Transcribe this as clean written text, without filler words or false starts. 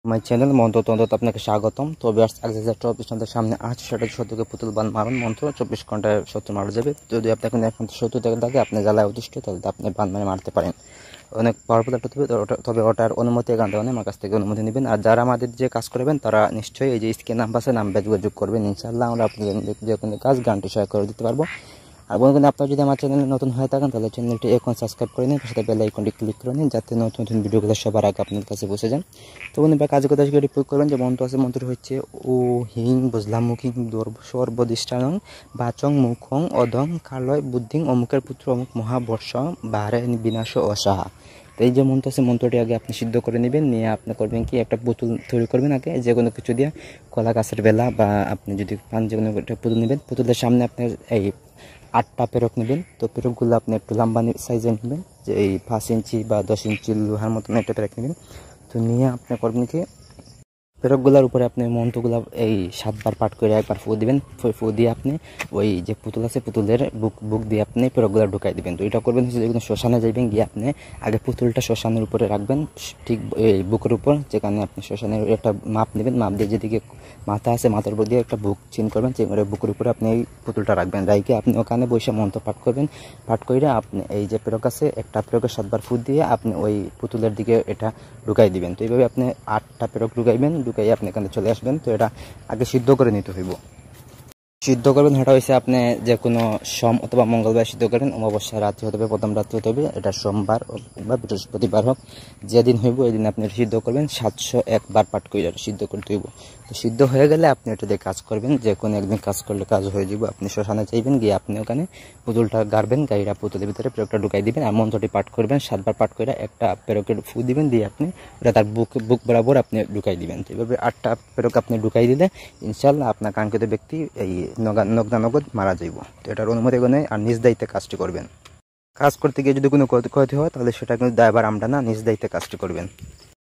My channel মন্ত্র তন্ত্র আপনাকে স্বাগতম। তো ভিউয়ার্স, আজকে যে আপনাদের সামনে আছে সেটা শত্রুকে পুতুল বান মারুন মন্ত্র 24 ঘন্টায় শত্রু মারা যাবে। যদি আপনাকে এখন শত্রু থেকে থাকে আপনি জ্বালায় অতিষ্ঠ, তাহলে আপনি বান মানে মারতে পারেন। অনেক পাওয়ারফুল একটা তবে ওটার অনুমতি এখান থেকে আমার কাছ থেকে অনুমতি নেবেন। আর যারা আমাদের যে কাজ করবেন তারা নিশ্চয়ই এই যে স্ক্রিন নাম্বার আছে নাম্বার যোগাযোগ করবেন। ইনশাআল্লাহ আমরা আপনাদের যে কোনো কাজ গ্যারান্টি সহায় করে দিতে পারবো। আর বন্ধুগণ, আপনারা যদি আমার চ্যানেলে নতুন হয়ে থাকেন তাহলে চ্যানেলটি এখন সাবস্ক্রাইব করে নিন, সাথে বেল আইকনটি ক্লিক করে নিন, যাতে নতুন নতুন ভিডিওগুলো সবার আগে আপনার কাছে পৌঁছে যান। তো বন্ধু, কাজ কথা সেটি প্রয়োগ করবেন। যে মন্ত্র আছে, মন্ত্র হচ্ছে ও হিং বুঝলাম মুখিং সর্বদিষ্ঠানং বাচং মুখং অধং কালয় বুদ্ধিং অমুকের পুত্র অমুক মহাবর্ষ বাহারে বিনাশ অসাহা। তো এই যে মন্ত্র আছে, মন্ত্রটি আগে আপনি সিদ্ধ করে নেবেন। নিয়ে আপনি করবেন কি, একটা পুতুল তৈরি করবেন আগে যে কোনো কিছু দিয়ে, কলা গাছের বেলা বা আপনি যদি পান যে কোনো একটা পুতুল নেবেন। পুতুলের সামনে আপনি এই 8টা পেরক নেবেন। তো পেরকগুলো আপনি একটু লম্বা সাইজের নেবেন, যে এই 5 ইঞ্চি বা 10 ইঞ্চি লোহার মতন একটা পেরক নেবেন। তো নিয়ে আপনি করবেন কি, পেরকগুলার উপরে আপনি মন্ত্রগুলা এই 7 বার পাঠ করে একবার ফু দিবেন। ফু দিয়ে আপনি ওই যে পুতুল আছে পুতুলের বুক দিয়ে আপনি পেরকগুলা ঢুকাই দিবেন। তো এটা করবেন হচ্ছে যখন শ্মশানে যাইবেন, গিয়ে আপনি আগে পুতুলটা শ্মশানের উপরে রাখবেন, ঠিক এই বুকের উপর, যেখানে আপনি শ্মশানের একটা মাপ নেবেন। মাপ দিয়ে যেদিকে মাথা আছে মাথার উপর দিয়ে একটা বুক চিন করবেন, চিন করে বুকের উপরে আপনি এই পুতুলটা রাখবেন। রাইকে আপনি ওখানে বসে মন্ত্র পাঠ করবেন। পাঠ করে আপনি এই যে পেরক আছে একটা পেরকের 7 বার ফু দিয়ে আপনি ওই পুতুলের দিকে এটা ঢুকাই দিবেন। তো এইভাবে আপনি 8টা পেরক ঢুকাইবেন, ঢুকাই আপনি এখানে চলে আসবেন। তো এটা আগে সিদ্ধ করে নিতে হইব। সিদ্ধ করবেন সেটা হয়েছে আপনি যে কোনো সোম অথবা মঙ্গলবার সিদ্ধ করেন, অমাবস্যা রাত্রি হতে হবে, প্রথম রাত্রি হতে হবে, এটা সোমবার বা বৃহস্পতিবার হোক, যেদিন হইব ওই দিন আপনি সিদ্ধ করবেন। 701 বার পাঠ করে সিদ্ধ করতে হইব। তো সিদ্ধ হয়ে গেলে আপনি এটা দিয়ে কাজ করবেন, যে কোনো একদিন কাজ করলে কাজ হয়ে যাব। আপনি শ্মশানে চাইবেন, গিয়ে আপনি ওখানে পুতুলটা গাড়বেন, গাড়িটা পুতুলের ভিতরে পেরকটা ঢুকাই দিবেন আর মন্ত্রটি পাঠ করবেন। 7 বার পাঠ করে একটা পেরকের ফু দিবেন, দিয়ে আপনি ওটা তার বুক বরাবর আপনি ঢুকাই দিবেন। তো এইভাবে 8টা পেরক আপনি ঢুকাই দিলে ইনশাআল্লাহ আপনার কাঙ্ক্ষিত ব্যক্তি এই নগদ মারা যাইব। তো এটার অনুমতি নেই, আর নিজ দায়িত্বে কাজটি করবেন। কাজ করতে গিয়ে যদি কোনো ক্ষতি হয় তাহলে সেটা কিন্তু দায়ভার আমরা না, নিজ দায়িত্বে কাজটি করবেন।